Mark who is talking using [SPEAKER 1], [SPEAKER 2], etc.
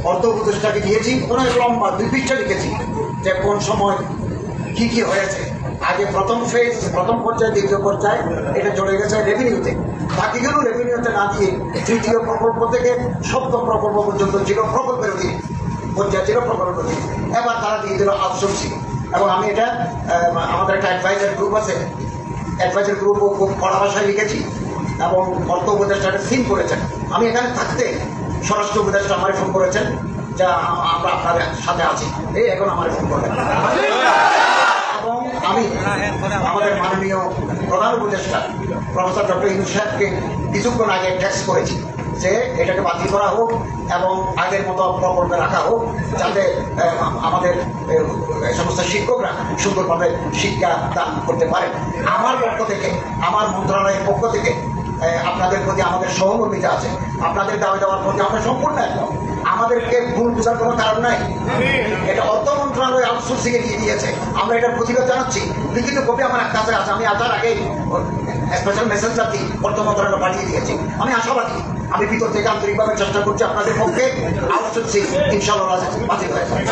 [SPEAKER 1] অর্থ উপদেষ্টাকে দিয়েছি, অনেক লম্বা 2 পৃষ্ঠা লিখেছি যে কোন সময় কি কি হয়েছে। আগে প্রথম ফেজ, প্রথম পর্যায়ে, দ্বিতীয় পর্যায়ে এটা চলে গেছে রেভিনিউতে। বাকিগুলো রেভিনিউতে না দিয়ে তৃতীয় প্রকল্প থেকে সপ্তম প্রকল্প পর্যন্ত ছিল প্রকল্পের অধীনে, পর্যায়ে ছিল প্রকল্পের অধীনে। এবার তারা দিয়ে দিল আউটসোর্সিং। এবং আমি এটা আমাদের একটা অ্যাডভাইজার গ্রুপ আছে, অ্যাডভাইজার গ্রুপও খুব কড়া ভাষায় লিখেছি এবং অর্থ উপদেষ্টা একটা সিন করেছেন। আমি এখানে থাকতে স্বরাষ্ট্র উপদেষ্টা আমারে ফোন করেছেন যে আমরা আপনার সাথে আছি, এই এখন আমারে ফোন করবেন। এবং আমি আমাদের মাননীয় প্রধান উপদেষ্টা প্রফেসর ডক্টর ইউনূস সাহেবকে কিছুক্ষণ আগে টেক্সট করেছি যে এটাকে বাতিল করা হোক এবং আগের মতো প্রকল্পে রাখা হোক, যাতে আমাদের সমস্ত শিক্ষকরা সুন্দরভাবে শিক্ষা দান করতে পারেন। আমার পক্ষ থেকে, আমার মন্ত্রণালয়ের পক্ষ থেকে আপনাদের প্রতি আমাদের সহমর্মিতা আছে। আপনাদের দাবি দেওয়ার প্রতি আমরা সম্পূর্ণ একমত। আমাদেরকে ভুল বোঝার কোনো কারণ নাই। এটা অর্থ মন্ত্রণালয় আউটসোর্সিং এ দিয়ে দিয়েছে, আমরা এটার প্রতিবাদ জানাচ্ছি। লিখিত কপি আমার কাছে আছে, আমি আসার আগে স্পেশাল মেসেঞ্জার দিয়ে অর্থ মন্ত্রণালয় পাঠিয়ে দিয়েছি। আমি আশাবাদী, আমি ভিতর থেকে আন্তরিকভাবে চেষ্টা করছি আপনাদের পক্ষে আউটসোর্সিং ইনশাআল্লাহ বাতিল হয়ে যাবে।